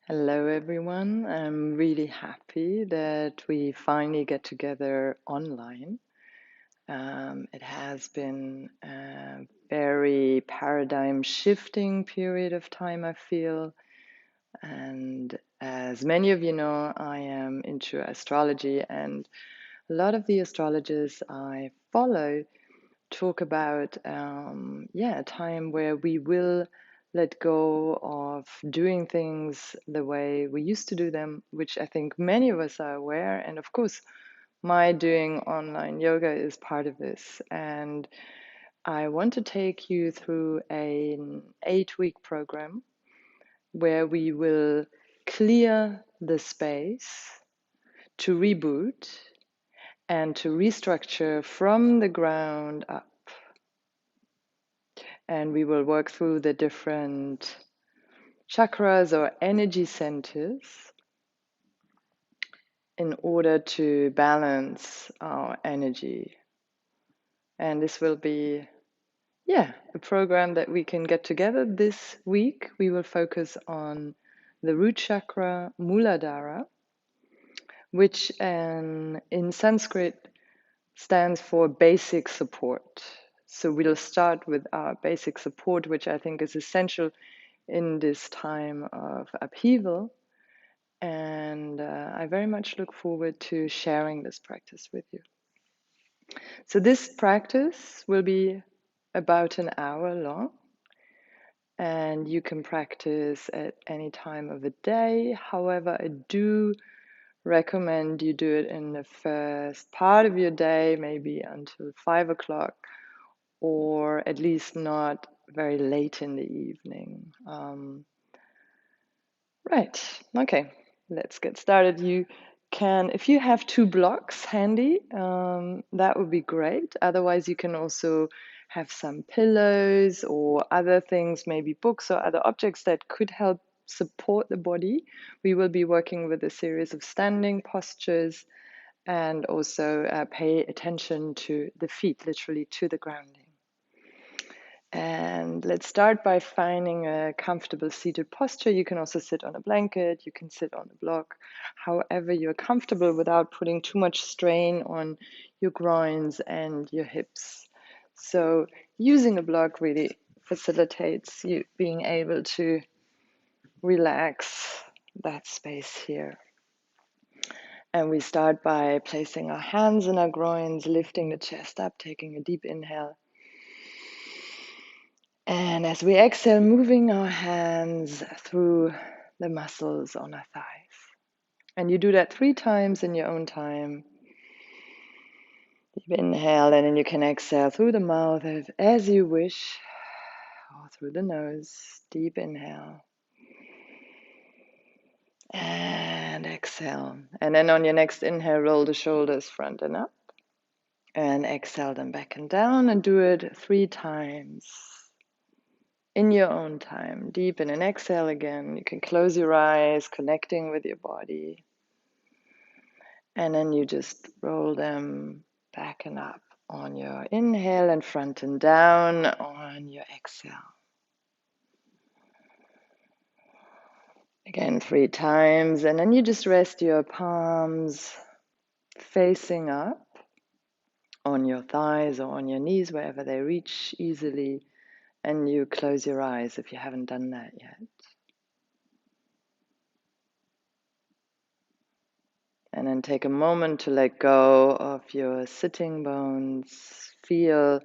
Hello, everyone. I'm really happy that we finally get together online. It has been a very paradigm shifting period of time, I feel. And as many of you know, I am into astrology, and a lot of the astrologers I follow talk about a time where we will let go of doing things the way we used to do them, which I think many of us are aware. And of course, my doing online yoga is part of this. And I want to take you through an 8-week program where we will clear the space to reboot and to restructure from the ground up. And we will work through the different chakras or energy centers in order to balance our energy. And this will be, a program that we can get together this week. We will focus on the root chakra, Muladhara, which in Sanskrit stands for basic support. So we'll start with our basic support, which I think is essential in this time of upheaval. And I very much look forward to sharing this practice with you. So, this practice will be about an hour long, and you can practice at any time of the day. However, I do recommend you do it in the first part of your day, maybe until 5 o'clock, or at least not very late in the evening. Right, okay, let's get started. You can, if you have 2 blocks handy, that would be great. Otherwise, you can also have some pillows or other things, maybe books or other objects that could help support the body. We will be working with a series of standing postures and also pay attention to the feet, literally to the grounding. And let's start by finding a comfortable seated posture. You can also sit on a blanket, you can sit on a block, however you're comfortable without putting too much strain on your groins and your hips. So using a block really facilitates you being able to relax that space here. And we start by placing our hands in our groins, lifting the chest up, taking a deep inhale. And as we exhale, moving our hands through the muscles on our thighs. And you do that 3 times in your own time. Deep inhale, and then you can exhale through the mouth as you wish, or through the nose. Deep inhale. And exhale. And then on your next inhale, roll the shoulders front and up. And exhale them back and down, and do it 3 times. In your own time. Deep in and exhale again. You can close your eyes, connecting with your body. And then you just roll them back and up on your inhale and front and down on your exhale. Again, 3 times. And then you just rest your palms facing up on your thighs or on your knees, wherever they reach easily. And you close your eyes if you haven't done that yet. And then take a moment to let go of your sitting bones. Feel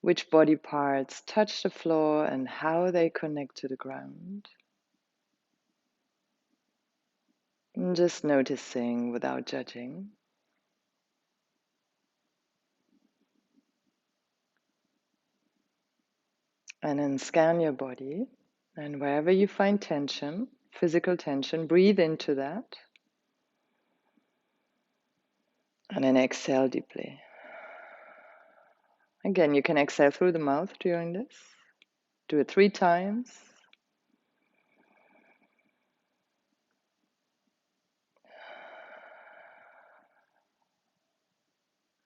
which body parts touch the floor and how they connect to the ground. And just noticing without judging. And then scan your body, and wherever you find tension, physical tension, breathe into that. And then exhale deeply. Again, you can exhale through the mouth during this. Do it 3 times.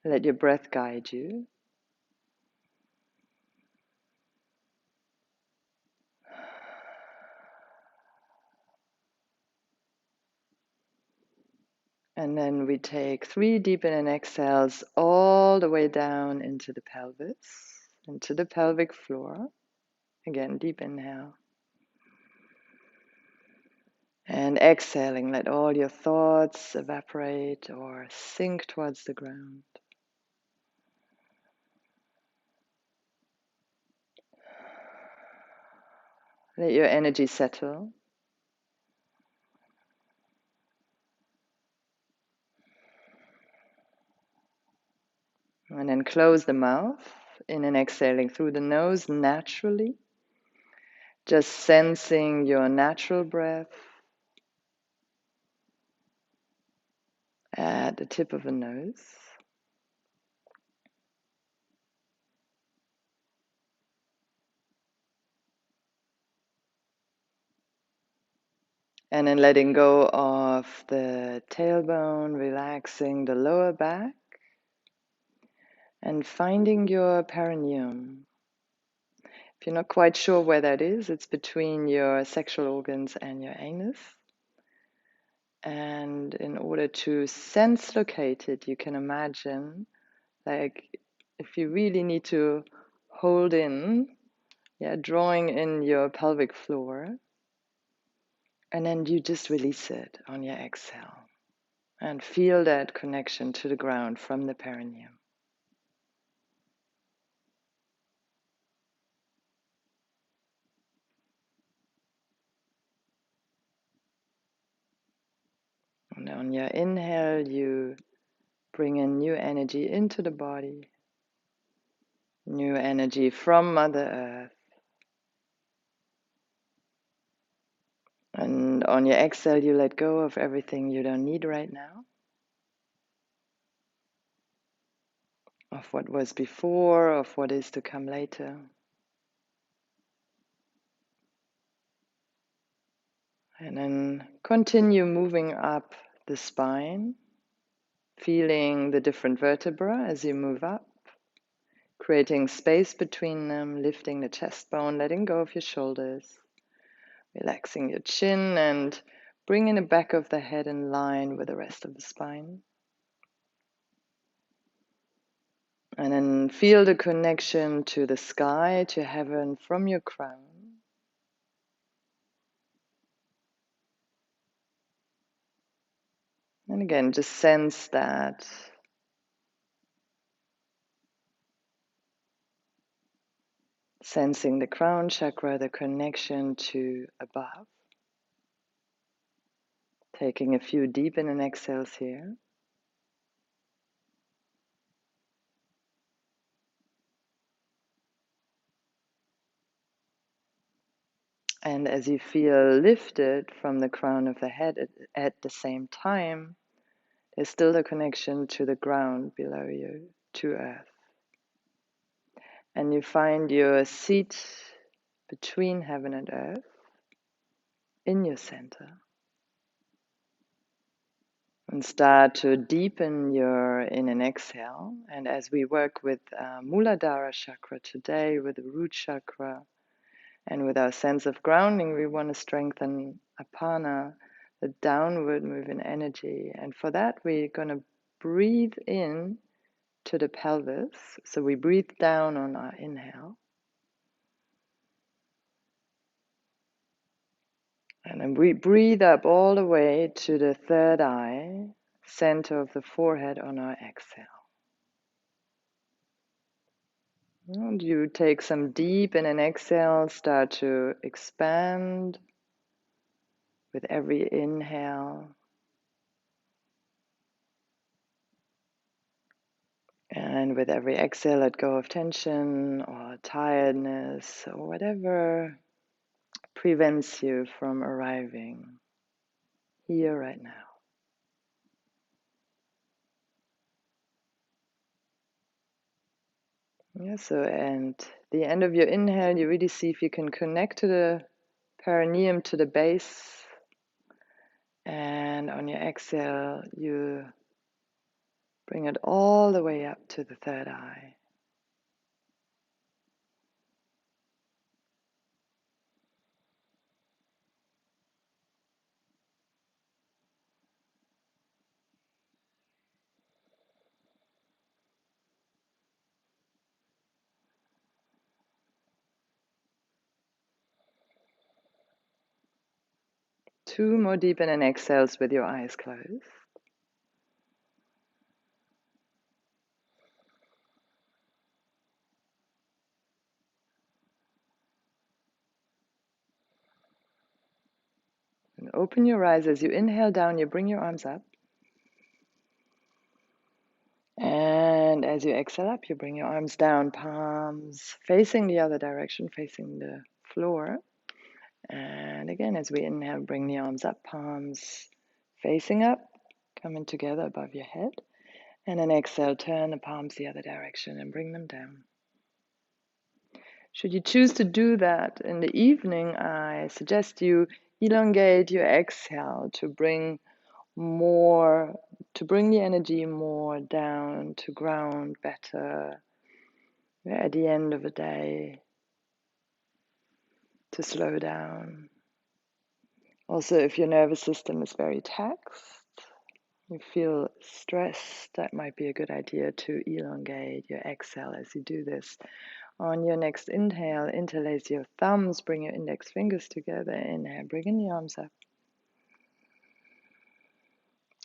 Let your breath guide you. And then we take 3 deep in and exhales all the way down into the pelvis, into the pelvic floor. Again, deep inhale. And exhaling, let all your thoughts evaporate or sink towards the ground. Let your energy settle. And then close the mouth, in and exhaling through the nose naturally. Just sensing your natural breath at the tip of the nose. And then letting go of the tailbone, relaxing the lower back, and finding your perineum. If you're not quite sure where that is, it's between your sexual organs and your anus. And in order to sense locate it, you can imagine, like, if you really need to hold in, drawing in your pelvic floor, and then you just release it on your exhale and feel that connection to the ground from the perineum. And on your inhale, you bring in new energy into the body, new energy from Mother Earth. And on your exhale, you let go of everything you don't need right now, of what was before, of what is to come later. And then continue moving up the spine, feeling the different vertebrae as you move up, creating space between them, lifting the chest bone, letting go of your shoulders, relaxing your chin, and bringing the back of the head in line with the rest of the spine. And then feel the connection to the sky, to heaven from your crown. And again, just sense that. Sensing the crown chakra, the connection to above. Taking a few deep in and exhales here. And as you feel lifted from the crown of the head at the same time, there's still the connection to the ground below you, to earth. And you find your seat between heaven and earth in your center. And start to deepen your in and exhale. And as we work with Muladhara chakra today, with the root chakra, and with our sense of grounding, we want to strengthen apana, the downward moving energy. And for that, we're going to breathe in to the pelvis. So we breathe down on our inhale. And then we breathe up all the way to the third eye, center of the forehead on our exhale. And you take some deep in an exhale, start to expand with every inhale. And with every exhale, let go of tension or tiredness or whatever prevents you from arriving here right now. Yeah, so and the end of your inhale, you really see if you can connect to the perineum, to the base. And on your exhale, you bring it all the way up to the third eye. 2 more deep in and exhales with your eyes closed. And open your eyes. As you inhale down, you bring your arms up. And as you exhale up, you bring your arms down, palms facing the other direction, facing the floor. And again, as we inhale, bring the arms up, palms facing up, coming together above your head. And then exhale, turn the palms the other direction and bring them down. Should you choose to do that in the evening, I suggest you elongate your exhale to bring the energy more down, to ground better at the end of the day, to slow down. Also, if your nervous system is very taxed, you feel stressed, that might be a good idea to elongate your exhale as you do this. On your next inhale, interlace your thumbs, bring your index fingers together. Inhale, bring in the arms up.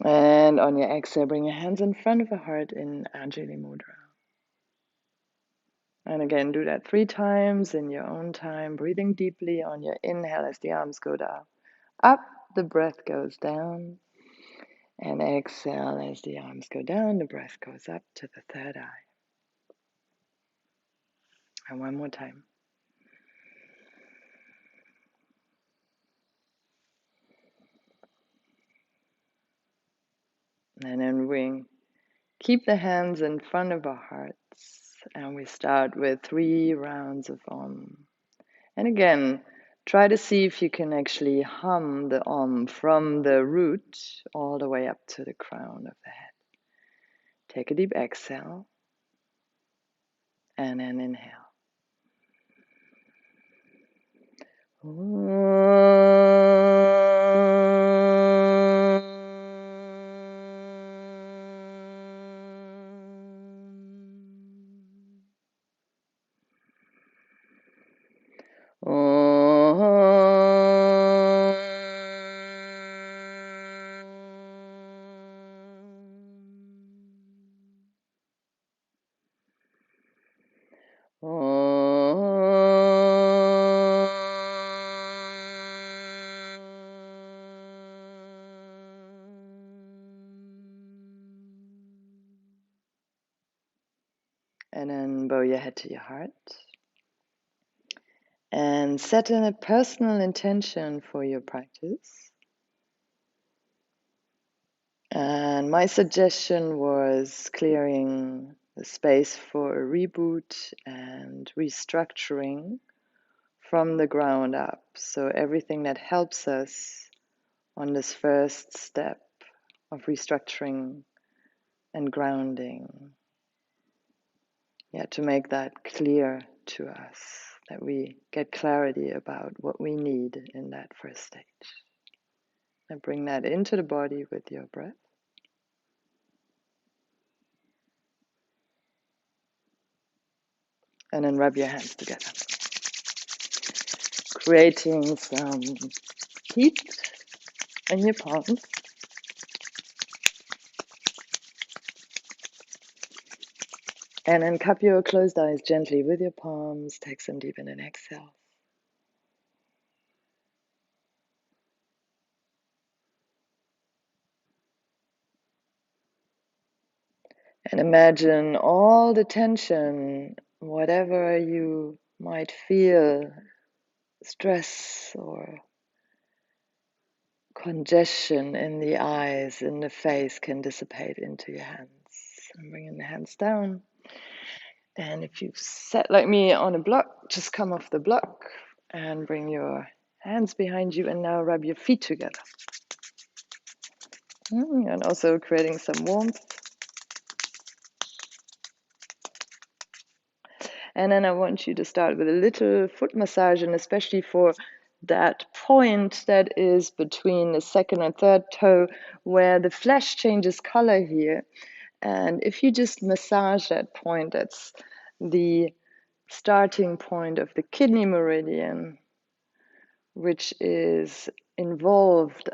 And on your exhale, bring your hands in front of the heart in Anja Mudra. And again, do that 3 times in your own time, breathing deeply on your inhale as the arms go down. Up, the breath goes down. And exhale as the arms go down, the breath goes up to the third eye. And one more time. And then we keep the hands in front of our hearts. And we start with 3 rounds of Om. And again, try to see if you can actually hum the Om from the root all the way up to the crown of the head. Take a deep exhale. And then inhale. And then bow your head to your heart. And set in a personal intention for your practice. And my suggestion was clearing the space for a reboot and restructuring from the ground up. So everything that helps us on this first step of restructuring and grounding. Yeah, to make that clear to us, that we get clarity about what we need in that first stage. And bring that into the body with your breath. And then rub your hands together, creating some heat in your palms. And then cup your closed eyes gently with your palms. Take some deep in and exhale. And imagine all the tension, whatever you might feel, stress or congestion in the eyes, in the face, can dissipate into your hands. And bringing the hands down. And if you've sat like me on a block, just come off the block and bring your hands behind you and now rub your feet together. And also creating some warmth. And then I want you to start with a little foot massage, and especially for that point that is between the second and third toe where the flesh changes color here. And if you just massage that point, that's the starting point of the kidney meridian, which is involved,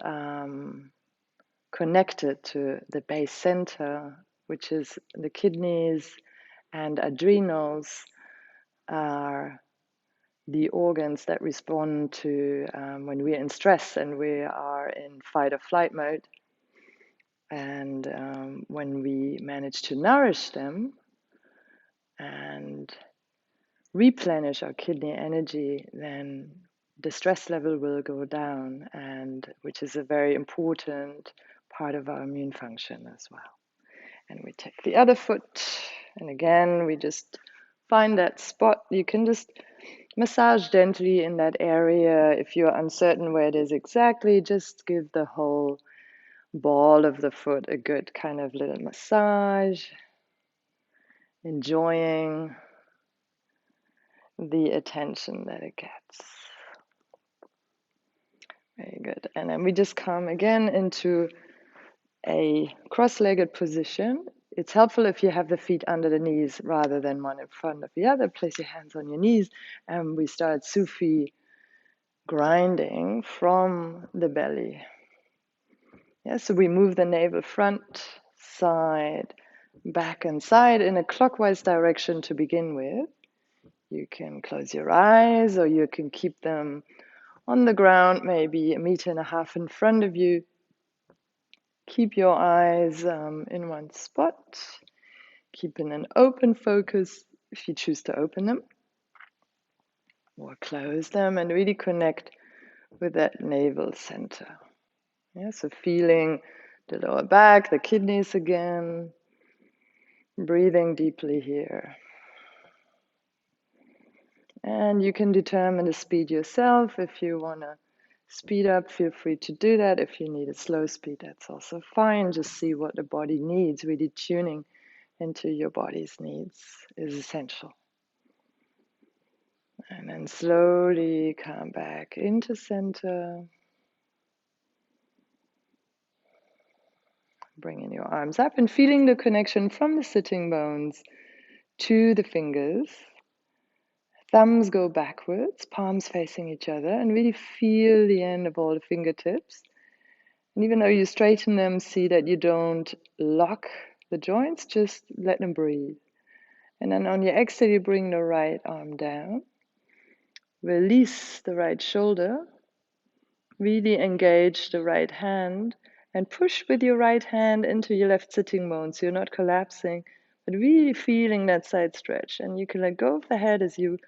connected to the base center, which is the kidneys and adrenals, are the organs that respond to when we're in stress and we are in fight or flight mode. And when we manage to nourish them and replenish our kidney energy, then the stress level will go down, and which is a very important part of our immune function as well. And we take the other foot, and again we just find that spot. You can just massage gently in that area. If you're uncertain where it is exactly, just give the whole ball of the foot a good kind of little massage, enjoying the attention that it gets. Very good. And then we just come again into a cross-legged position. It's helpful if you have the feet under the knees rather than one in front of the other. Place your hands on your knees, and we start Sufi grinding from the belly. Yeah, so we move the navel front, side, back and side in a clockwise direction to begin with. You can close your eyes, or you can keep them on the ground, maybe 1.5 meters in front of you. Keep your eyes in one spot, keeping an open focus if you choose to open them, or close them and really connect with that navel center. Yeah, so feeling the lower back, the kidneys again, breathing deeply here. And you can determine the speed yourself. If you want to speed up, feel free to do that. If you need a slow speed, that's also fine. Just see what the body needs. Really tuning into your body's needs is essential. And then slowly come back into center. Bringing your arms up and feeling the connection from the sitting bones to the fingers. Thumbs go backwards, palms facing each other, and really feel the end of all the fingertips. And even though you straighten them, see that you don't lock the joints, just let them breathe. And then on your exhale, you bring the right arm down. Release the right shoulder. Really engage the right hand and push with your right hand into your left sitting bone so you're not collapsing, but really feeling that side stretch. And you can let go of the head as you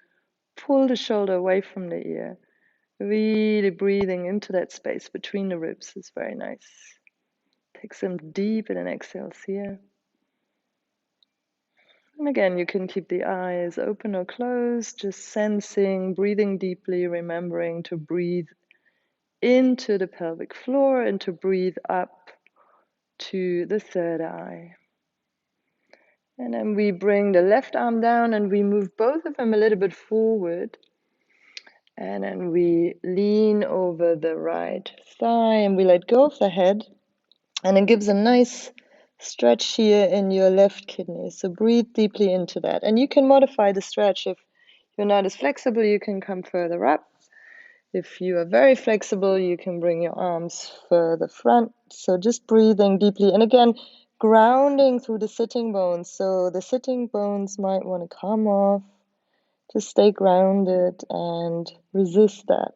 pull the shoulder away from the ear. Really breathing into that space between the ribs is very nice. Take some deep in and exhales here. And again, you can keep the eyes open or closed, just sensing, breathing deeply, remembering to breathe into the pelvic floor and to breathe up to the third eye. And then we bring the left arm down and we move both of them a little bit forward. And then we lean over the right thigh and we let go of the head. And it gives a nice stretch here in your left kidney. So breathe deeply into that. And you can modify the stretch. If you're not as flexible, you can come further up. If you are very flexible, you can bring your arms further front. So just breathing deeply. And again, grounding through the sitting bones. So the sitting bones might want to come off. Just stay grounded and resist that.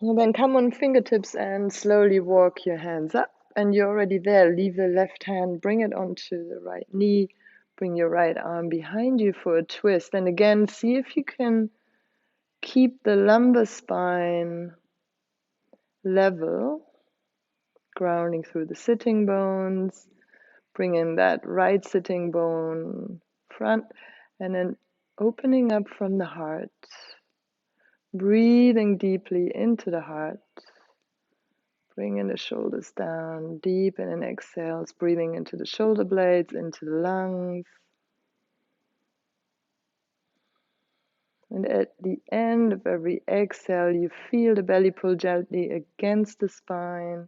And then come on fingertips and slowly walk your hands up. And you're already there. Leave the left hand, bring it onto the right knee. Bring your right arm behind you for a twist. And again, see if you can keep the lumbar spine level, grounding through the sitting bones. Bring in that right sitting bone front, and then opening up from the heart. Breathing deeply into the heart. Bringing the shoulders down, deep in and exhales, breathing into the shoulder blades, into the lungs. And at the end of every exhale, you feel the belly pull gently against the spine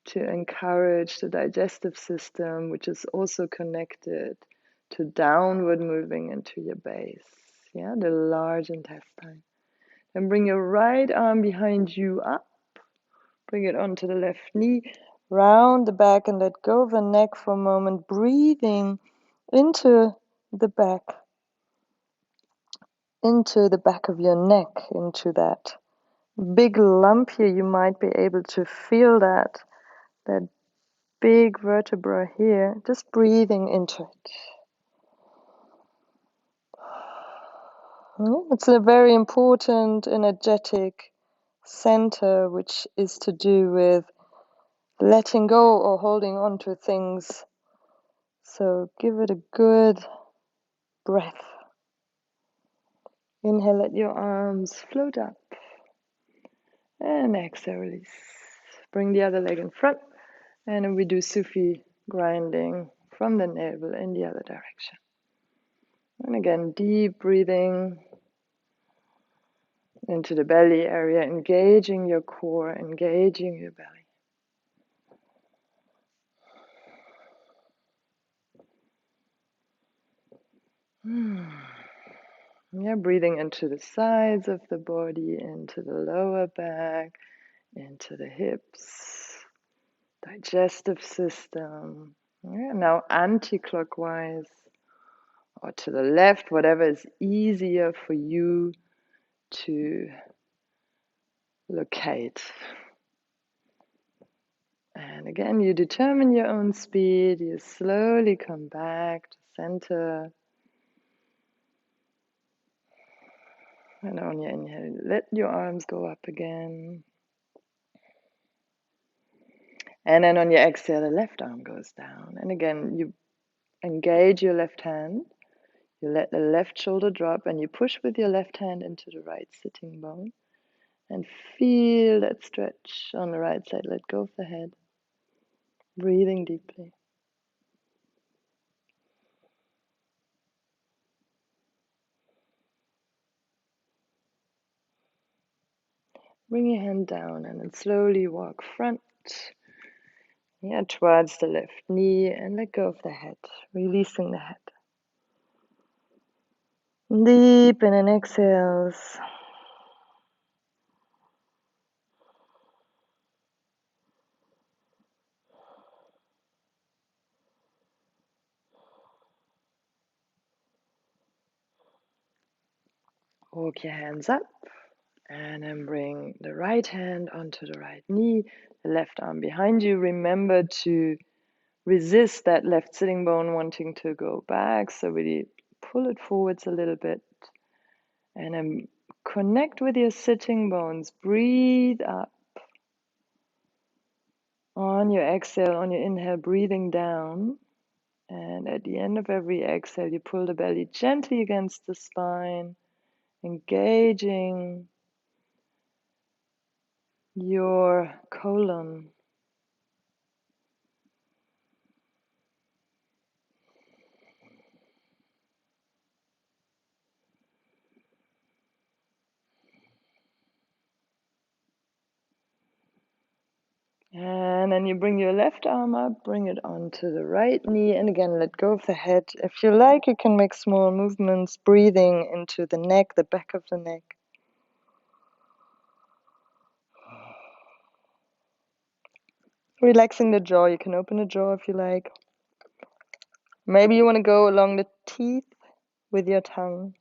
to encourage the digestive system, which is also connected to downward moving into your base. yeah, the large intestine. Then bring your right arm behind you up, bring it onto the left knee, round the back and let go of the neck for a moment, breathing into the back of your neck, into that big lump here. You might be able to feel that big vertebra here, just breathing into it. It's a very important energetic center, which is to do with letting go or holding on to things. So give it a good breath. Inhale, let your arms float up. And exhale, release. Bring the other leg in front. And then we do Sufi grinding from the navel in the other direction. And again, deep breathing into the belly area, engaging your core, engaging your belly. Yeah, breathing into the sides of the body, into the lower back, into the hips, digestive system. Yeah, now anti-clockwise or to the left, whatever is easier for you to locate. And again, you determine your own speed. You slowly come back to center. And on your inhale, let your arms go up again. And then on your exhale, the left arm goes down. And again, you engage your left hand. You let the left shoulder drop and you push with your left hand into the right sitting bone. And feel that stretch on the right side. Let go of the head. Breathing deeply. Bring your hand down and then slowly walk front. Yeah, towards the left knee and let go of the head, releasing the head. Deep in and exhales. Walk your hands up and then bring the right hand onto the right knee, the left arm behind you. Remember to resist that left sitting bone wanting to go back, so really pull it forwards a little bit and then connect with your sitting bones. Breathe up. On your exhale, on your inhale, breathing down. And at the end of every exhale, you pull the belly gently against the spine, engaging your colon. And then you bring your left arm up, bring it onto the right knee, and again, let go of the head. If you like, you can make small movements, breathing into the neck, the back of the neck. Relaxing the jaw. You can open the jaw if you like. Maybe you want to go along the teeth with your tongue.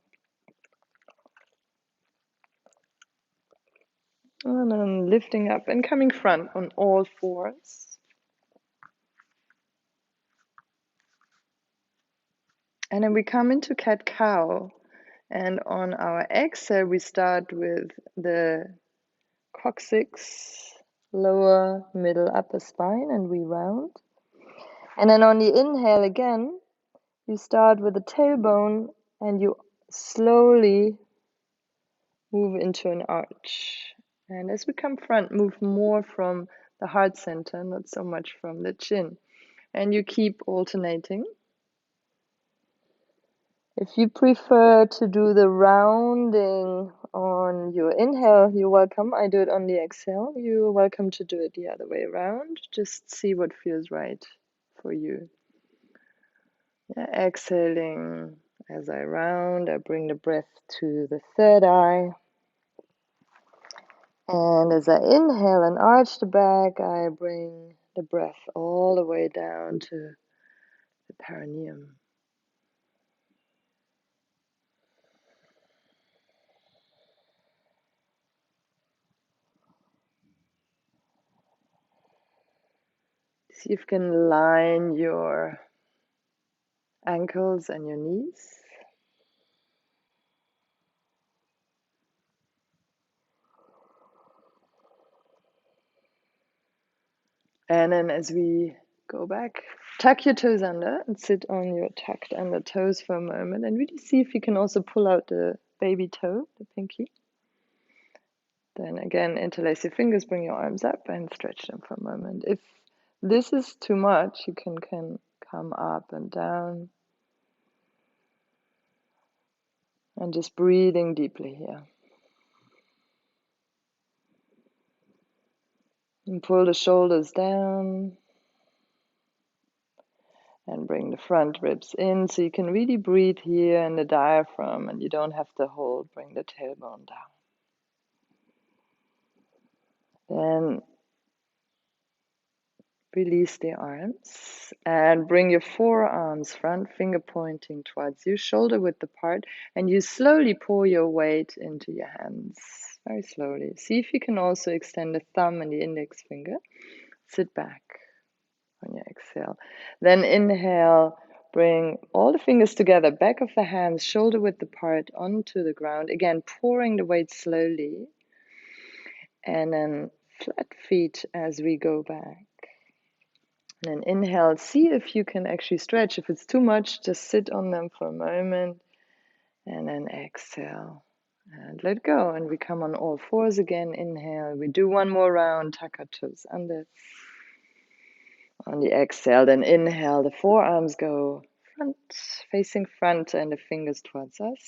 And then lifting up and coming front on all fours. And then we come into cat-cow. And on our exhale, we start with the coccyx, lower, middle, upper spine, and we round. And then on the inhale again, you start with the tailbone and you slowly move into an arch. And as we come front, move more from the heart center, not so much from the chin. And you keep alternating. If you prefer to do the rounding on your inhale, you're welcome. I do it on the exhale. You're welcome to do it the other way around. Just see what feels right for you. Yeah, exhaling As I round, I bring the breath to the third eye. And as I inhale and arch the back, I bring the breath all the way down to the perineum. See if you can line your ankles and your knees. And then as we go back, tuck your toes under and sit on your tucked under toes for a moment and really see if you can also pull out the baby toe, the pinky. Then again, interlace your fingers, bring your arms up and stretch them for a moment. If this is too much, you can come up and down. And just breathing deeply here. And pull the shoulders down. And bring the front ribs in so you can really breathe here in the diaphragm and you don't have to hold. Bring the tailbone down. Then release the arms and bring your forearms front, finger pointing towards you, shoulder width apart, and you slowly pour your weight into your hands, very slowly. See if you can also extend the thumb and the index finger. Sit back on your exhale. Then inhale, bring all the fingers together, back of the hands, shoulder width apart onto the ground. Again, pouring the weight slowly. And then flat feet as we go back. And then inhale, see if you can actually stretch. If it's too much, just sit on them for a moment. And then exhale. And let go. And we come on all fours again. Inhale. We do one more round. Tuck our toes under. On the exhale, then inhale. The forearms go front, facing front, and the fingers towards us.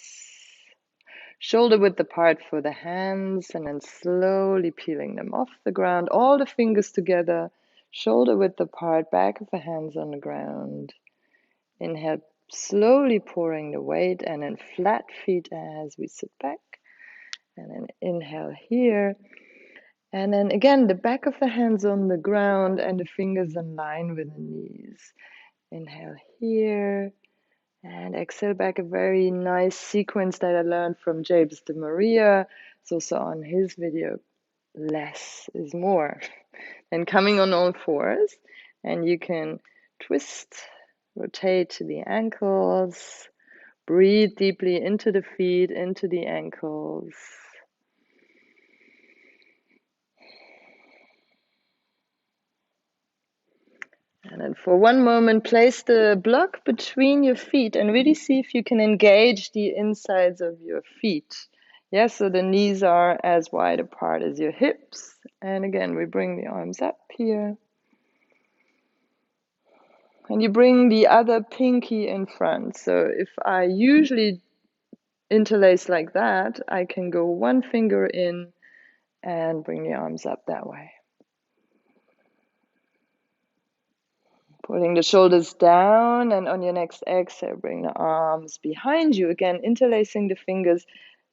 Shoulder width apart for the hands, and then slowly peeling them off the ground. All the fingers together, shoulder width apart, back of the hands on the ground. Inhale, slowly pouring the weight, and then flat feet as we sit back. And then inhale here. And then again, the back of the hands on the ground and the fingers in line with the knees. Inhale here. And exhale back, a very nice sequence that I learned from James de Maria. It's also on his video, less is more. And coming on all fours, and you can twist, rotate to the ankles, breathe deeply into the feet, into the ankles. And then for one moment, place the block between your feet and really see if you can engage the insides of your feet. Yes, so the knees are as wide apart as your hips. And again, we bring the arms up here. And you bring the other pinky in front. So if I usually interlace like that, I can go one finger in and bring the arms up that way. Pulling the shoulders down, and on your next exhale, bring the arms behind you. Again, interlacing the fingers,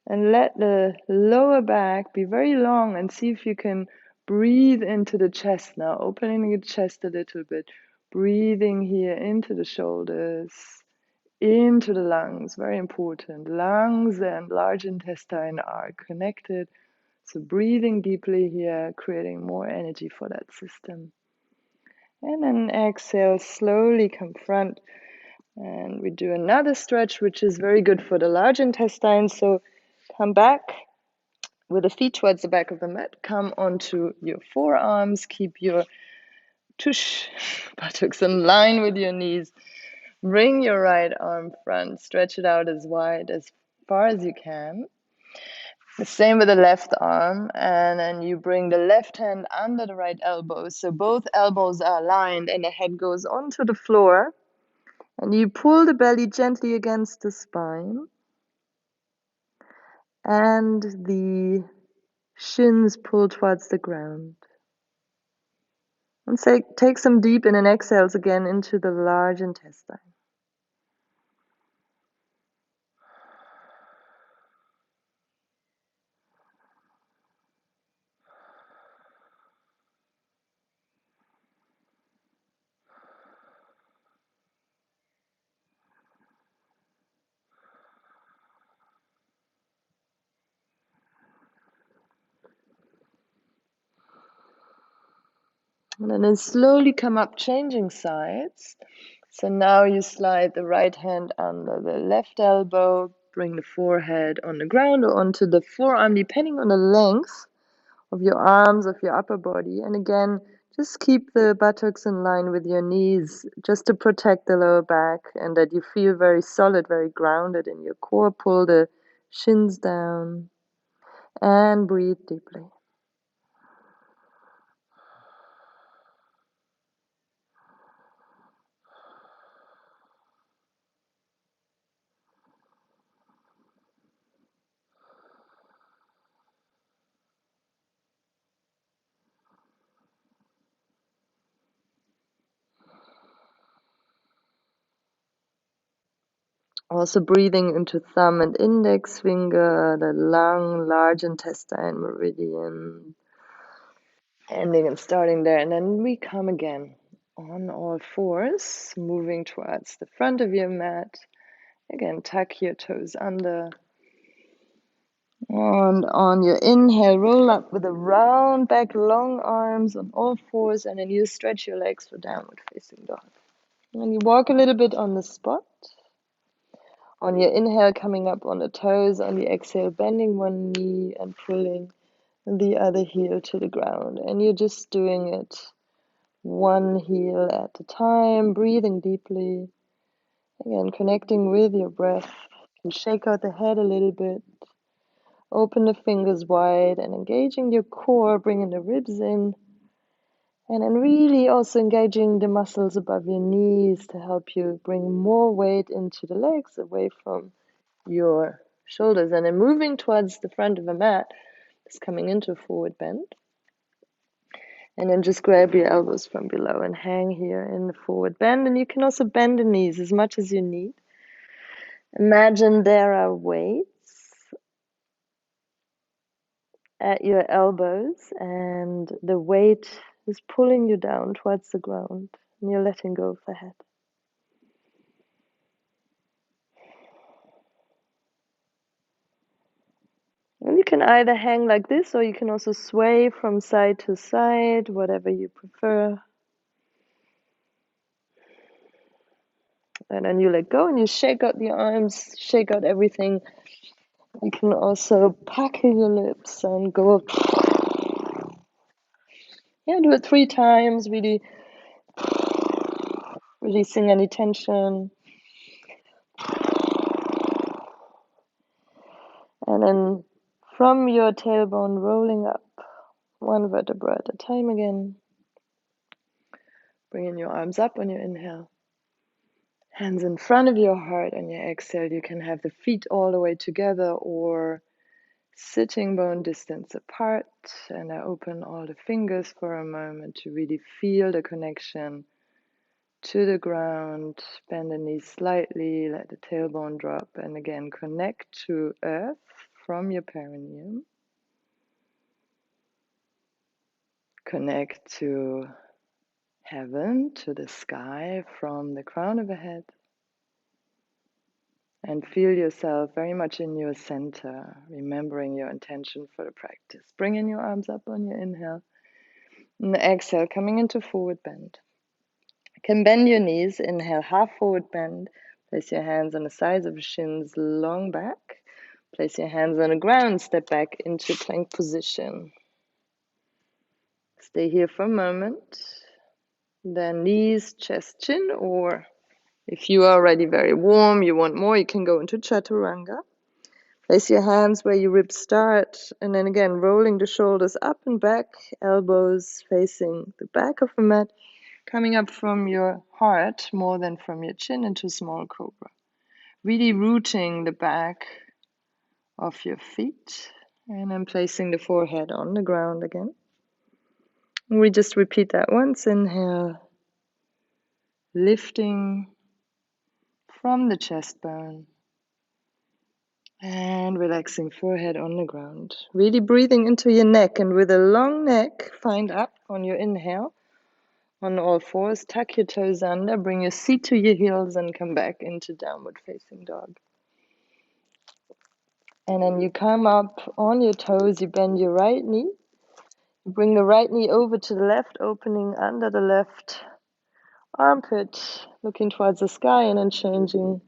and let the lower back be very long, and see if you can breathe into the chest now, opening the chest a little bit, breathing here into the shoulders, into the lungs, very important. Lungs and large intestine are connected, so breathing deeply here, creating more energy for that system. And then exhale, slowly come front. And we do another stretch, which is very good for the large intestine. So come back with the feet towards the back of the mat. Come onto your forearms. Keep your tush buttocks in line with your knees. Bring your right arm front. Stretch it out as wide as far as you can. The same with the left arm, and then you bring the left hand under the right elbow, so both elbows are aligned and the head goes onto the floor, and you pull the belly gently against the spine, and the shins pull towards the ground. And take some deep in and exhales again into the large intestine. And then slowly come up, changing sides. So now you slide the right hand under the left elbow, bring the forehead on the ground or onto the forearm, depending on the length of your arms, of your upper body. And again, just keep the buttocks in line with your knees, just to protect the lower back and that you feel very solid, very grounded in your core. Pull the shins down and breathe deeply. Also breathing into thumb and index finger, the lung, large intestine, meridian, ending and starting there. And then we come again on all fours, moving towards the front of your mat. Again, tuck your toes under. And on your inhale, roll up with a round back, long arms on all fours. And then you stretch your legs for downward facing dog. And you walk a little bit on the spot. On your inhale, coming up on the toes. On the exhale, bending one knee and pulling the other heel to the ground. And you're just doing it one heel at a time, breathing deeply. Again, connecting with your breath. You shake out the head a little bit. Open the fingers wide and engaging your core, bringing the ribs in. And then really also engaging the muscles above your knees to help you bring more weight into the legs, away from your shoulders. And then moving towards the front of the mat, just coming into a forward bend. And then just grab your elbows from below and hang here in the forward bend. And you can also bend the knees as much as you need. Imagine there are weights at your elbows, and the weight is pulling you down towards the ground, and you're letting go of the head. And you can either hang like this, or you can also sway from side to side, whatever you prefer. And then you let go and you shake out the arms, shake out everything. You can also pucker your lips and go. Yeah, do it 3 times, really releasing any tension. And then from your tailbone, rolling up one vertebra at a time again. Bringing your arms up on your inhale. Hands in front of your heart. On your exhale, you can have the feet all the way together or sitting bone distance apart. And I open all the fingers for a moment to really feel the connection to the ground. Bend the knees slightly, let the tailbone drop, and again connect to earth from your perineum. Connect to heaven, to the sky from the crown of the head. And feel yourself very much in your center, remembering your intention for the practice. Bringing your arms up on your inhale. And the exhale, coming into forward bend. You can bend your knees, inhale, half forward bend. Place your hands on the sides of the shins, long back. Place your hands on the ground, step back into plank position. Stay here for a moment. Then knees, chest, chin, or if you are already very warm, you want more, you can go into chaturanga. Place your hands where your ribs start, and then again, rolling the shoulders up and back, elbows facing the back of the mat, coming up from your heart more than from your chin into small cobra. Really rooting the back of your feet, and then placing the forehead on the ground again. We just repeat that once. Inhale, lifting from the chest bone. And relaxing forehead on the ground. Really breathing into your neck, and with a long neck, find up on your inhale. On all fours, tuck your toes under, bring your seat to your heels and come back into downward facing dog. And then you come up on your toes, you bend your right knee. Bring the right knee over to the left, opening under the left armpit, looking towards the sky, and then changing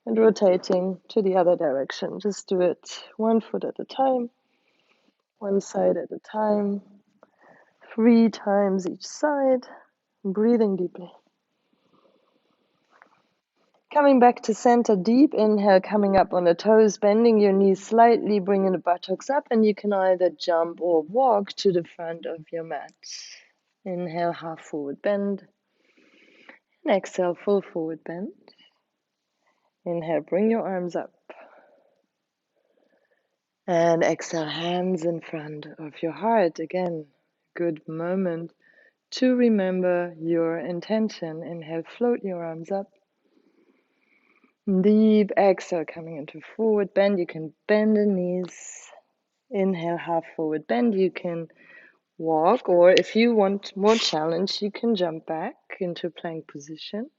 and rotating to the other direction. Just do it 1 foot at a time, one side at a time, 3 times each side, breathing deeply. Coming back to center, deep inhale, coming up on the toes, bending your knees slightly, bringing the buttocks up, and you can either jump or walk to the front of your mat. Inhale, half forward bend, and exhale, full forward bend. Inhale, bring your arms up, and exhale, hands in front of your heart. Again, good moment to remember your intention. Inhale, float your arms up. Deep exhale, coming into forward bend. You can bend the knees. Inhale, half forward bend. You can walk, or if you want more challenge, you can jump back into plank position.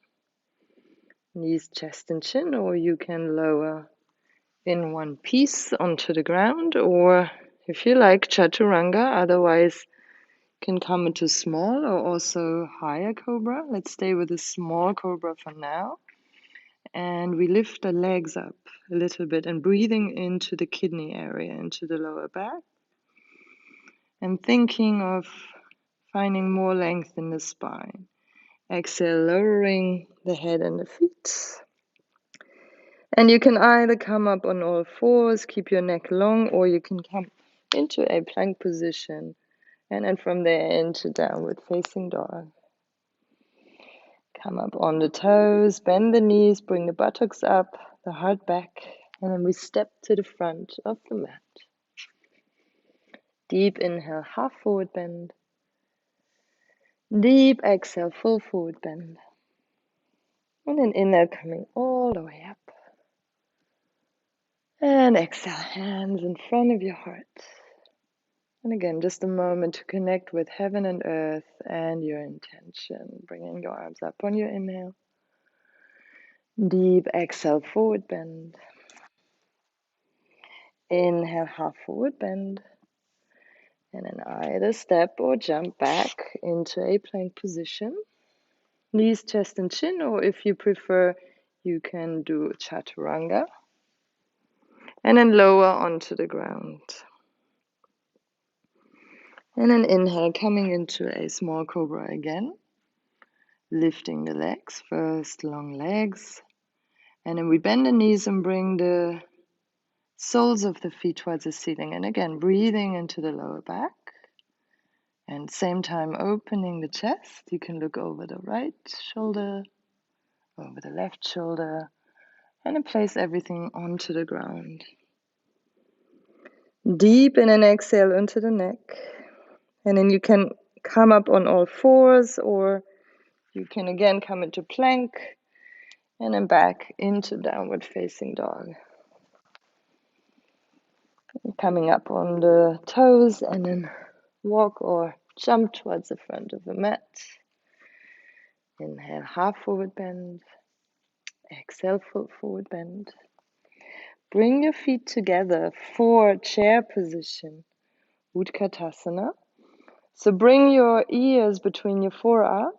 Knees, chest, and chin, or you can lower in one piece onto the ground, or if you like, chaturanga. Otherwise, can come into small or also higher cobra. Let's stay with a small cobra for now. And we lift the legs up a little bit and breathing into the kidney area, into the lower back. And thinking of finding more length in the spine. Exhale, lowering the head and the feet. And you can either come up on all fours, keep your neck long, or you can come into a plank position. And then from there into downward facing dog. Come up on the toes, bend the knees, bring the buttocks up, the heart back, and then we step to the front of the mat. Deep inhale, half forward bend. Deep exhale, full forward bend. And then inhale, coming all the way up. And exhale, hands in front of your heart. And again, just a moment to connect with heaven and earth and your intention. Bringing your arms up on your inhale. Deep exhale, forward bend. Inhale, half forward bend. And then either step or jump back into a plank position. Knees, chest, and chin, or if you prefer, you can do chaturanga. And then lower onto the ground. And then inhale, coming into a small cobra again. Lifting the legs, first long legs. And then we bend the knees and bring the soles of the feet towards the ceiling. And again, breathing into the lower back. And same time opening the chest. You can look over the right shoulder, over the left shoulder, and then place everything onto the ground. Deep in an exhale into the neck. And then you can come up on all fours, or you can again come into plank and then back into downward facing dog. Coming up on the toes and then walk or jump towards the front of the mat. Inhale, half forward bend. Exhale, full forward bend. Bring your feet together for chair position, Utkatasana. So bring your ears between your forearms.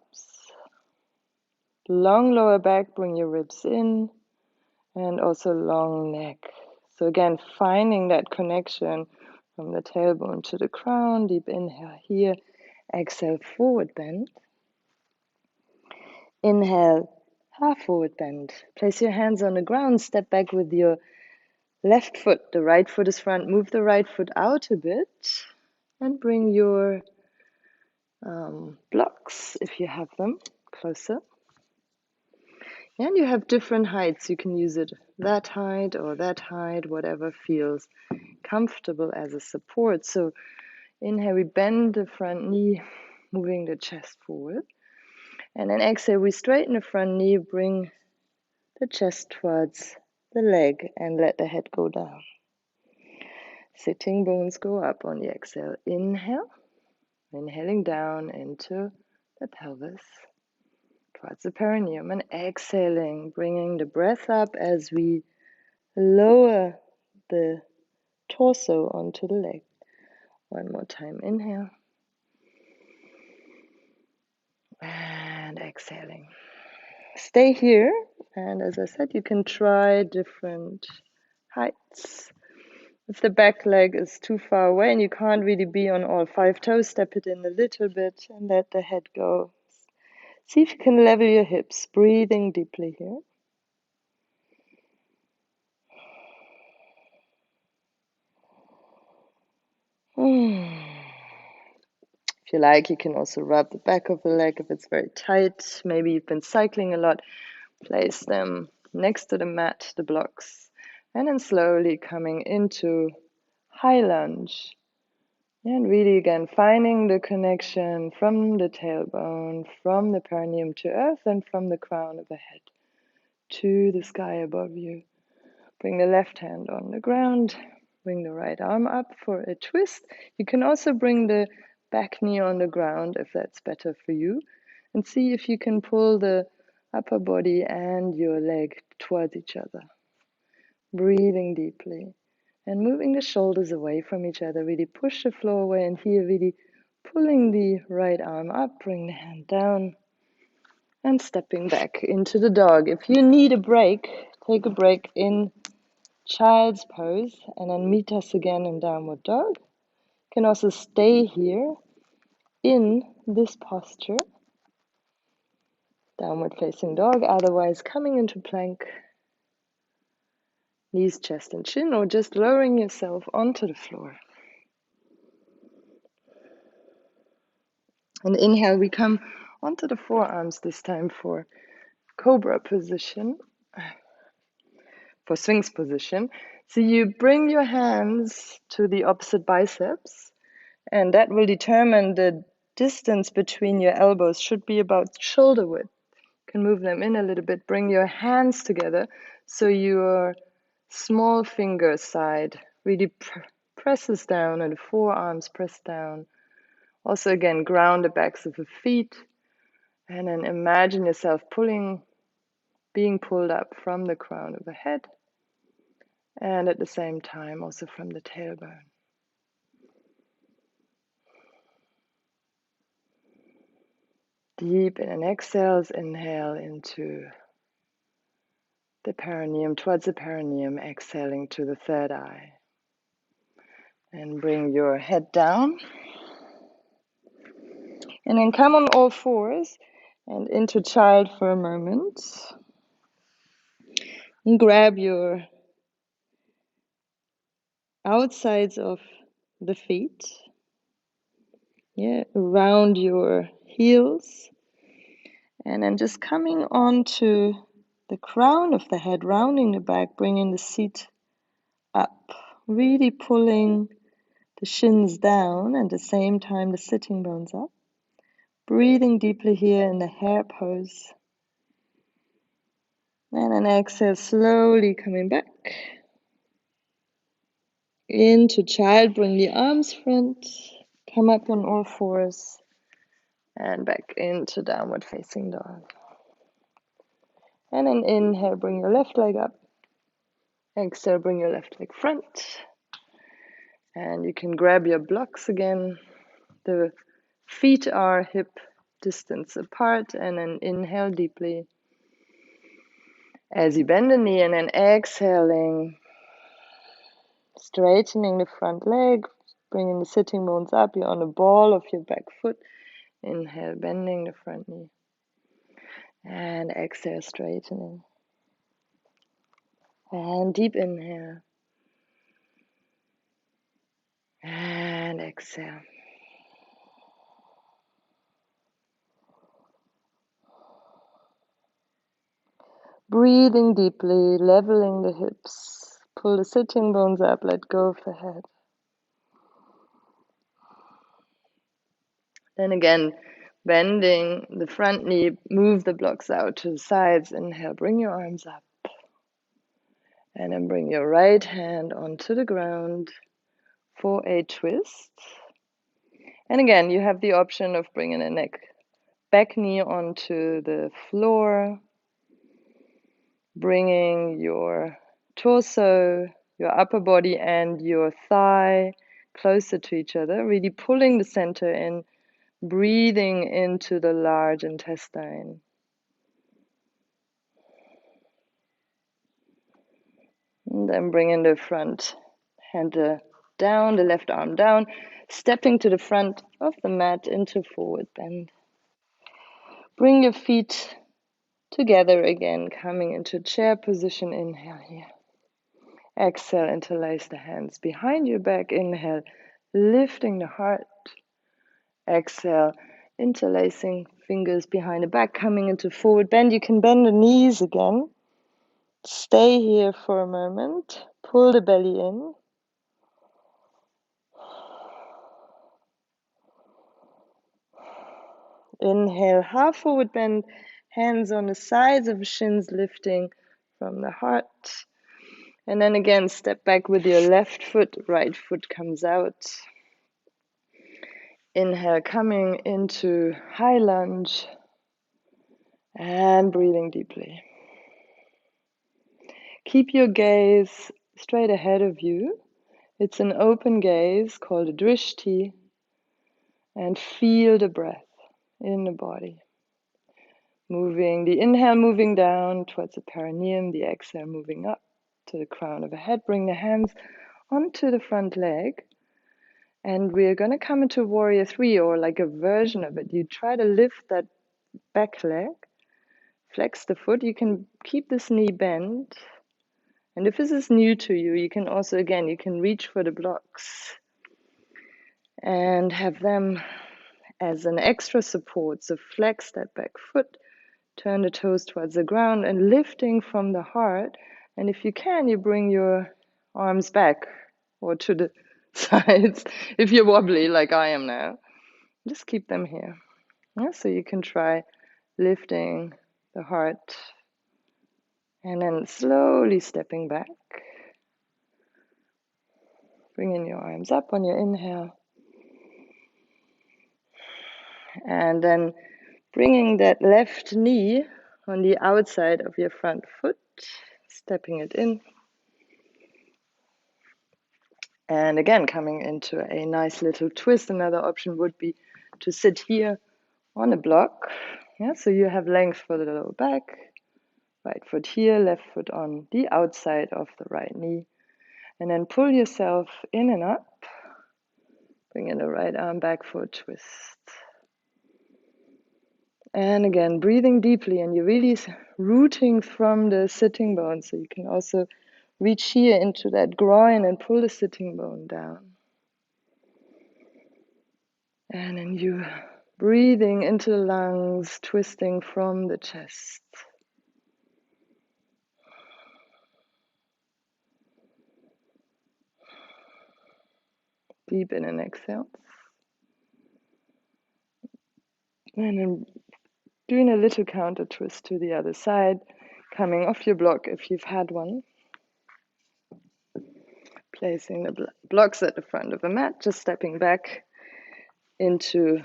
Long lower back, bring your ribs in, and also long neck. So again, finding that connection from the tailbone to the crown. Deep inhale here. Exhale, forward bend. Inhale, half forward bend. Place your hands on the ground. Step back with your left foot. The right foot is front. Move the right foot out a bit. And bring your blocks, if you have them, closer. And you have different heights. You can use it that height or that height, whatever feels comfortable as a support. So inhale, we bend the front knee, moving the chest forward. And then exhale, we straighten the front knee, bring the chest towards the leg and let the head go down. Sitting bones go up on the exhale. Inhale, inhaling down into the pelvis, towards the perineum, and exhaling, bringing the breath up as we lower the torso onto the leg, One more time, inhale. And exhaling. Stay here. And as I said, you can try different heights. If the back leg is too far away and you can't really be on all 5 toes, step it in a little bit and let the head go. See if you can level your hips, breathing deeply here. If you like, you can also rub the back of the leg if it's very tight. Maybe you've been cycling a lot. Place them next to the mat, the blocks, and then slowly coming into high lunge. And really again finding the connection from the tailbone, from the perineum to earth, and from the crown of the head to the sky above you. Bring the left hand on the ground. Bring the right arm up for a twist. You can also bring the back knee on the ground if that's better for you. And see if you can pull the upper body and your leg towards each other. Breathing deeply and moving the shoulders away from each other. Really push the floor away, and here really pulling the right arm up. Bring the hand down and stepping back into the dog. If you need a break, take a break in child's pose and then meet us again in downward dog. You can also stay here in this posture, downward facing dog, otherwise coming into plank, knees, chest and chin, or just lowering yourself onto the floor. And inhale, we come onto the forearms this time for cobra position, for Sphinx position. So you bring your hands to the opposite biceps, and that will determine the distance between your elbows should be about shoulder width. You can move them in a little bit. Bring your hands together so your small finger side really presses down and the forearms press down. Also again, ground the backs of the feet, and then imagine yourself being pulled up from the crown of the head, and at the same time also from the tailbone. Deep in an exhale, inhale into the perineum, towards the perineum, exhaling to the third eye. And bring your head down. And then come on all fours and into child for a moment. And grab your outsides of the feet, around your heels. And then just coming onto the crown of the head, rounding the back, bringing the seat up, really pulling the shins down and at the same time the sitting bones up. Breathing deeply here in the hare pose. And then exhale, slowly coming back into child. Bring the arms front, come up on all fours, and back into downward facing dog. And then inhale, bring your left leg up. Exhale, bring your left leg front. And you can grab your blocks again. The feet are hip distance apart, and then inhale deeply as you bend the knee, and then exhaling, straightening the front leg, bringing the sitting bones up. You're on the ball of your back foot. Inhale, bending the front knee, and exhale, straightening. And deep inhale, and exhale. Breathing deeply, leveling the hips. Pull the sitting bones up, let go of the head. Then again, bending the front knee, move the blocks out to the sides. Inhale, bring your arms up. And then bring your right hand onto the ground for a twist. And again, you have the option of bringing the back knee onto the floor, bringing your torso, your upper body and your thigh closer to each other, really pulling the center in, breathing into the large intestine. And then bringing the front hand down, the left arm down, stepping to the front of the mat into forward bend. Bring your feet together again, coming into chair position. Inhale here. Exhale, interlace the hands behind your back. Inhale, lifting the heart. Exhale, interlacing fingers behind the back, coming into forward bend. You can bend the knees again. Stay here for a moment. Pull the belly in. Inhale, half forward bend, hands on the sides of the shins, lifting from the heart. And then again, step back with your left foot, right foot comes out. Inhale, coming into high lunge and breathing deeply. Keep your gaze straight ahead of you. It's an open gaze called a drishti, and feel the breath in the body. Moving, the inhale moving down towards the perineum, the exhale moving up to the crown of the head. Bring the hands onto the front leg. And we're going to come into warrior 3, or like a version of it. You try to lift that back leg, flex the foot. You can keep this knee bent. And if this is new to you, you can also, again, you can reach for the blocks and have them as an extra support. So flex that back foot, turn the toes towards the ground and lifting from the heart. And if you can, you bring your arms back or to the sides. If you're wobbly like I am now, just keep them here. Yeah, so you can try lifting the heart and then slowly stepping back. Bringing your arms up on your inhale. And then bringing that left knee on the outside of your front foot, stepping it in. And again, coming into a nice little twist. Another option would be to sit here on a block. Yeah, so you have length for the lower back. Right foot here, left foot on the outside of the right knee. And then pull yourself in and up. Bring in the right arm back for a twist. And again, breathing deeply, and you're really rooting from the sitting bone. So you can also reach here into that groin and pull the sitting bone down. And then you breathing into the lungs, twisting from the chest. Deep in and exhale. And then doing a little counter twist to the other side, coming off your block if you've had one. Placing the blocks at the front of the mat, just stepping back into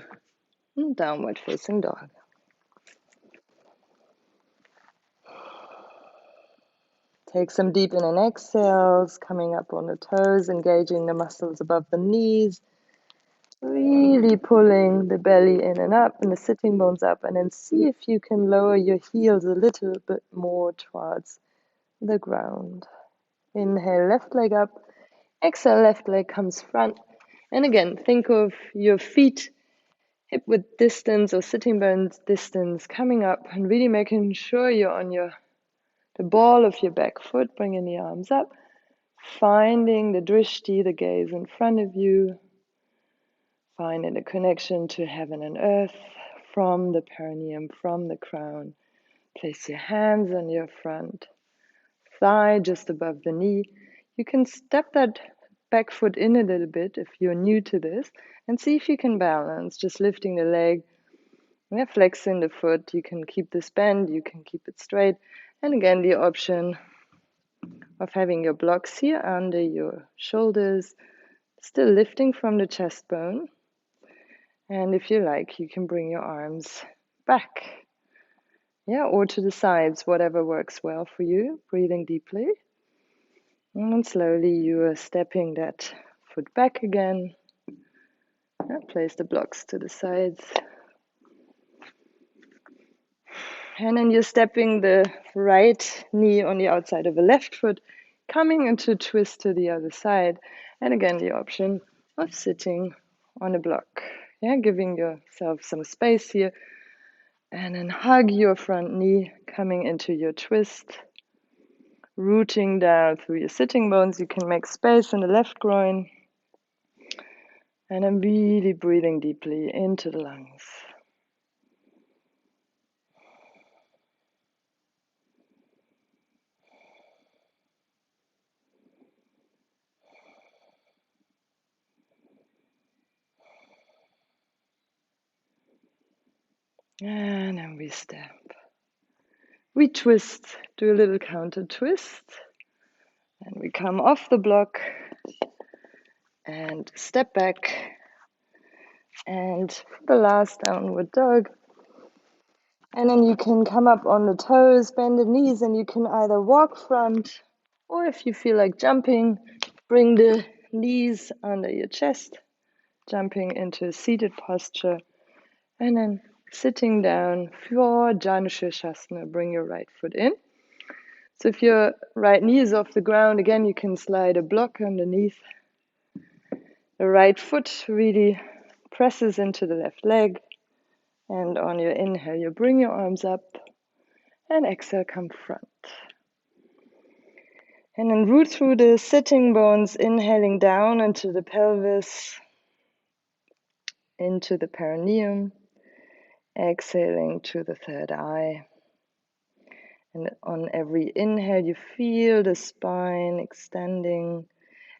downward facing dog. Take some deep in and exhales, coming up on the toes, engaging the muscles above the knees, really pulling the belly in and up and the sitting bones up, and then see if you can lower your heels a little bit more towards the ground. Inhale, left leg up. Exhale, left leg comes front. And again, think of your feet hip width distance or sitting bones distance coming up, and really making sure you're on the ball of your back foot, bringing the arms up, finding the drishti, the gaze in front of you, finding a connection to heaven and earth from the perineum, from the crown. Place your hands on your front thigh, just above the knee. You can step that back foot in a little bit if you're new to this, and see if you can balance, just lifting the leg. Yeah, flexing the foot. You can keep this bend, you can keep it straight. And again, the option of having your blocks here under your shoulders, still lifting from the chest bone. And if you like, you can bring your arms back. Yeah, or to the sides, whatever works well for you. Breathing deeply. And slowly you are stepping that foot back again. Place the blocks to the sides. And then you're stepping the right knee on the outside of the left foot, coming into a twist to the other side. And again, the option of sitting on a block. Giving yourself some space here. And then hug your front knee, coming into your twist. Rooting down through your sitting bones. You can make space in the left groin. And then really breathing deeply into the lungs. And then we step. We twist, do a little counter twist. And we come off the block and step back. And the last downward dog. And then you can come up on the toes, bend the knees, and you can either walk front, or if you feel like jumping, bring the knees under your chest, jumping into a seated posture, and then sitting down for Janu Shirshasana. Bring your right foot in. So if your right knee is off the ground, again, you can slide a block underneath. The right foot really presses into the left leg. And on your inhale, you bring your arms up. And exhale, come front. And then root through the sitting bones, inhaling down into the pelvis, into the perineum. Exhaling to the third eye. And on every inhale, you feel the spine extending.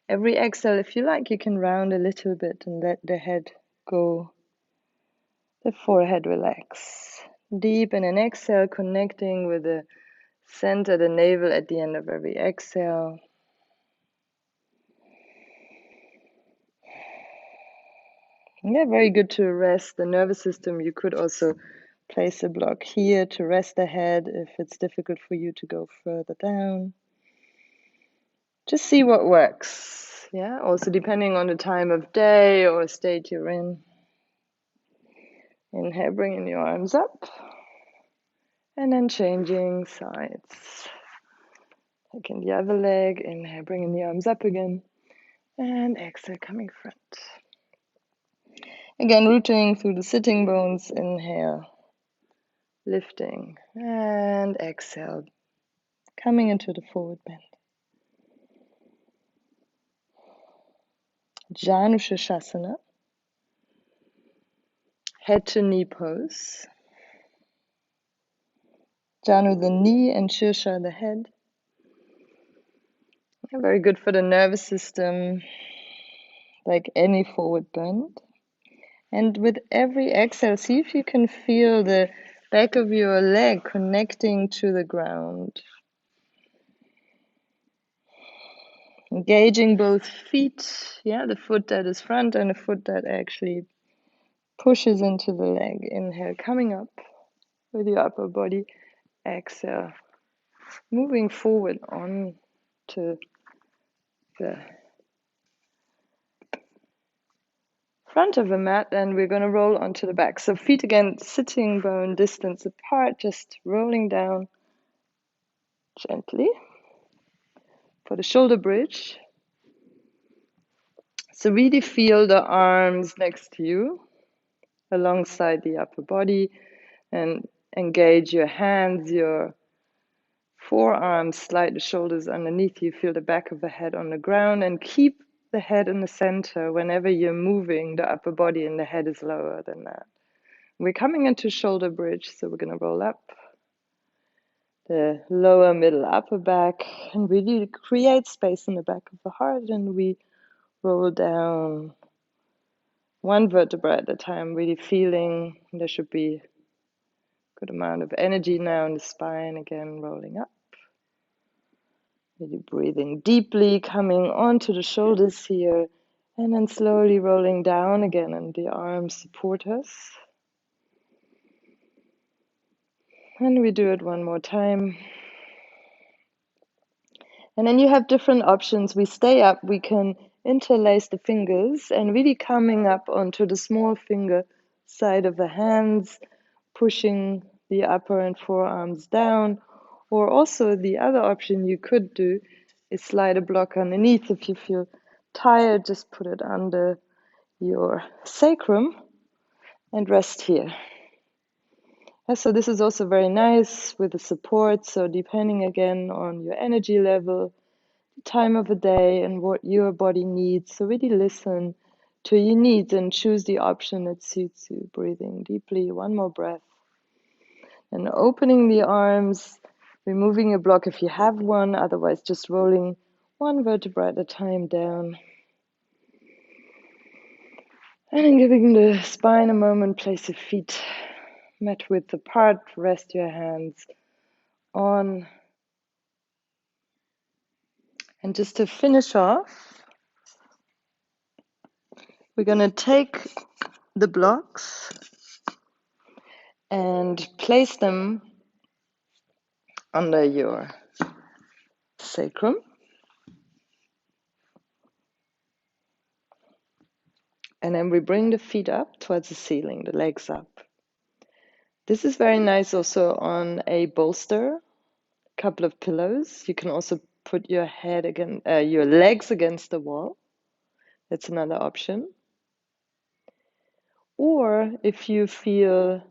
Every exhale, if you like, you can round a little bit and let the head go. The forehead relax. Deep in an exhale, connecting with the center, the navel at the end of every exhale. Very good to rest the nervous system. You could also place a block here to rest the head if it's difficult for you to go further down. Just see what works. Also depending on the time of day or state you're in. Inhale, bringing your arms up. And then changing sides. Taking the other leg. Inhale, bringing the arms up again. And exhale, coming front. Again, rooting through the sitting bones. Inhale, lifting. And exhale, coming into the forward bend. Janu Shirshasana. Head to knee pose. Janu the knee and Shirsha the head. Very good for the nervous system, like any forward bend. And with every exhale, see if you can feel the back of your leg connecting to the ground. Engaging both feet, the foot that is front and the foot that actually pushes into the leg. Inhale, coming up with your upper body. Exhale, moving forward on to the front of the mat, and we're going to roll onto the back. So feet again, sitting bone distance apart, just rolling down gently for the shoulder bridge. So really feel the arms next to you alongside the upper body, and engage your hands, your forearms, slide the shoulders underneath you, feel the back of the head on the ground, and keep the head in the center. Whenever you're moving, the upper body and the head is lower than that. We're coming into shoulder bridge, so we're going to roll up the lower, middle, upper back, and really create space in the back of the heart, and we roll down one vertebra at a time, really feeling there should be a good amount of energy now in the spine. Again, rolling up. Really breathing deeply, coming onto the shoulders here, and then slowly rolling down again, and the arms support us. And we do it one more time. And then you have different options. We stay up, we can interlace the fingers and really coming up onto the small finger side of the hands, pushing the upper and forearms down. Or also the other option you could do is slide a block underneath. If you feel tired, just put it under your sacrum and rest here. So this is also very nice with the support. So depending again on your energy level, time of the day, and what your body needs. So really listen to your needs and choose the option that suits you. Breathing deeply, one more breath. And opening the arms, removing a block if you have one, otherwise just rolling one vertebra at a time down. And then giving the spine a moment, place your feet mat width apart, rest your hands on. And just to finish off, we're going to take the blocks and place them under your sacrum. And then we bring the feet up towards the ceiling, the legs up. This is very nice also on a bolster, a couple of pillows. You can also put your head against your legs against the wall. That's another option. Or if you feel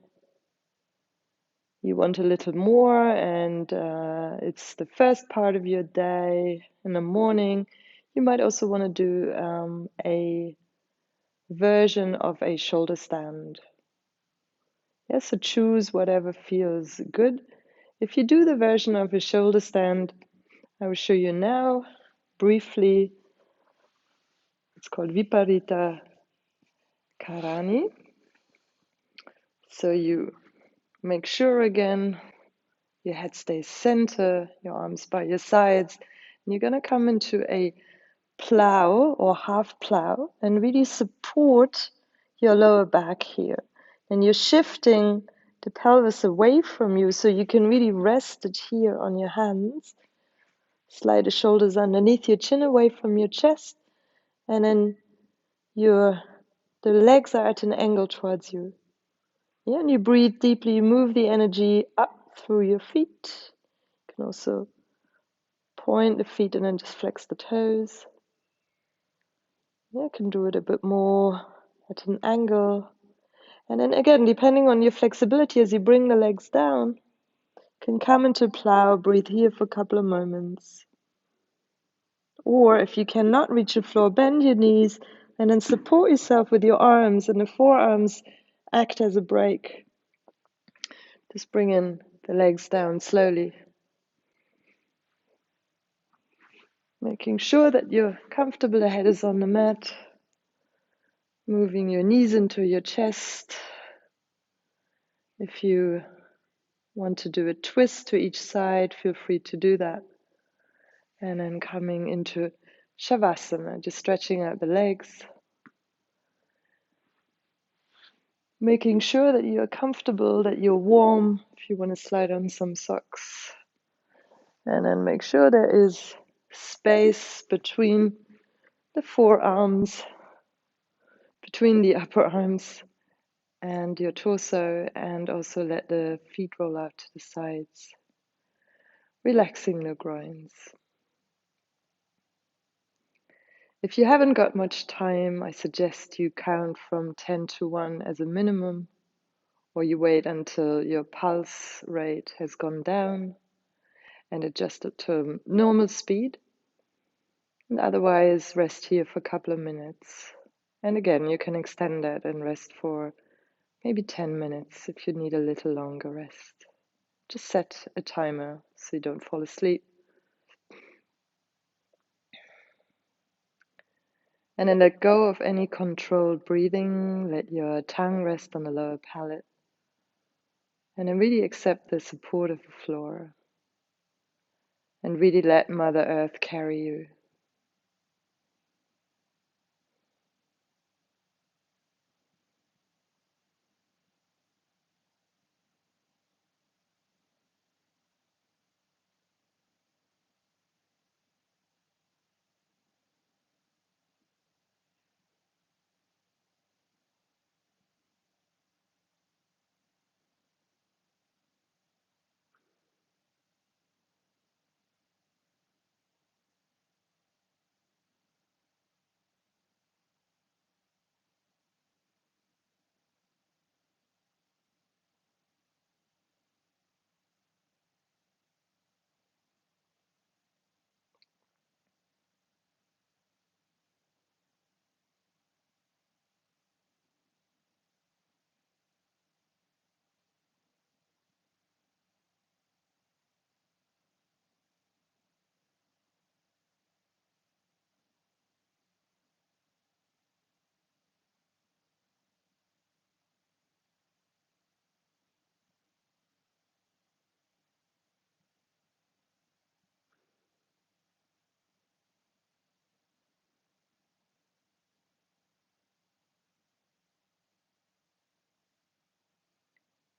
you want a little more and it's the first part of your day in the morning, you might also want to do a version of a shoulder stand. Yeah, so choose whatever feels good. If you do the version of a shoulder stand, I will show you now briefly. It's called Viparita Karani. So you make sure again your head stays center, your arms by your sides, and you're going to come into a plow or half plow and really support your lower back here. And you're shifting the pelvis away from you so you can really rest it here on your hands. Slide the shoulders underneath your chin away from your chest, and then the legs are at an angle towards you. Yeah, and you breathe deeply, you move the energy up through your feet. You can also point the feet and then just flex the toes. Yeah, you can do it a bit more at an angle. And then again, depending on your flexibility as you bring the legs down, you can come into plow, breathe here for a couple of moments. Or if you cannot reach the floor, bend your knees and then support yourself with your arms, and the forearms act as a brake. Just bringing the legs down slowly. Making sure that you're comfortable, the head is on the mat. Moving your knees into your chest. If you want to do a twist to each side, feel free to do that. And then coming into Shavasana, just stretching out the legs. Making sure that you're comfortable, that you're warm, if you want to slide on some socks. And then make sure there is space between the forearms, between the upper arms and your torso, and also let the feet roll out to the sides, relaxing the groins. If you haven't got much time, I suggest you count from 10 to 1 as a minimum, or you wait until your pulse rate has gone down and adjust it to normal speed. And otherwise, rest here for a couple of minutes. And again, you can extend that and rest for maybe 10 minutes if you need a little longer rest. Just set a timer so you don't fall asleep. And then let go of any controlled breathing. Let your tongue rest on the lower palate. And then really accept the support of the floor. And really let Mother Earth carry you.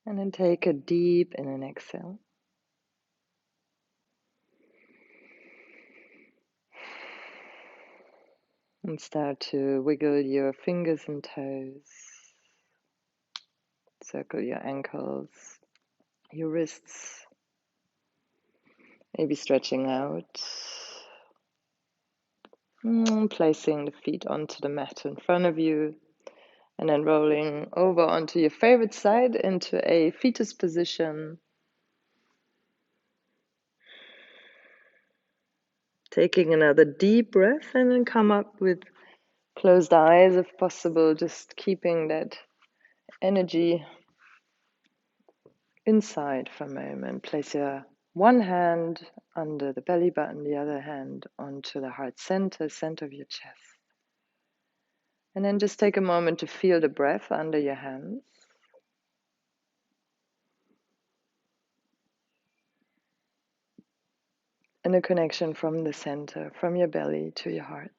And then take a deep in and exhale. And start to wiggle your fingers and toes. Circle your ankles, your wrists. Maybe stretching out. Placing the feet onto the mat in front of you. And then rolling over onto your favorite side into a fetus position. Taking another deep breath and then come up with closed eyes if possible, just keeping that energy inside for a moment. Place your one hand under the belly button, the other hand onto the heart center of your chest. And then just take a moment to feel the breath under your hands. And a connection from the center, from your belly to your heart.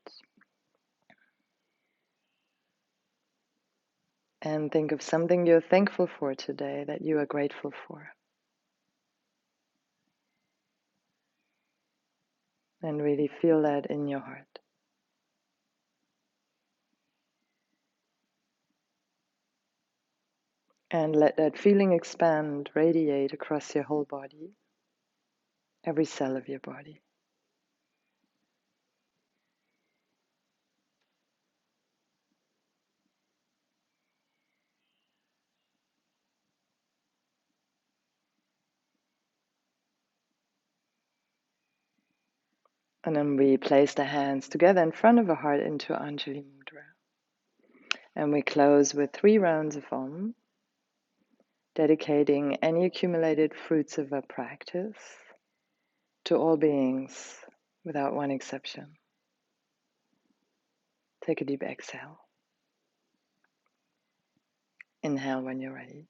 And think of something you're thankful for today, that you are grateful for. And really feel that in your heart. And let that feeling expand, radiate across your whole body, every cell of your body. And then we place the hands together in front of the heart into Anja Mudra. And we close with 3 rounds of Om, dedicating any accumulated fruits of our practice to all beings without one exception. Take a deep exhale. Inhale when you're ready.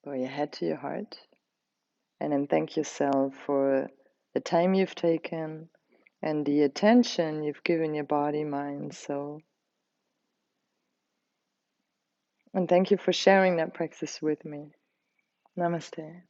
Bow your head to your heart, and then thank yourself for the time you've taken and the attention you've given your body, mind, soul. And thank you for sharing that practice with me. Namaste.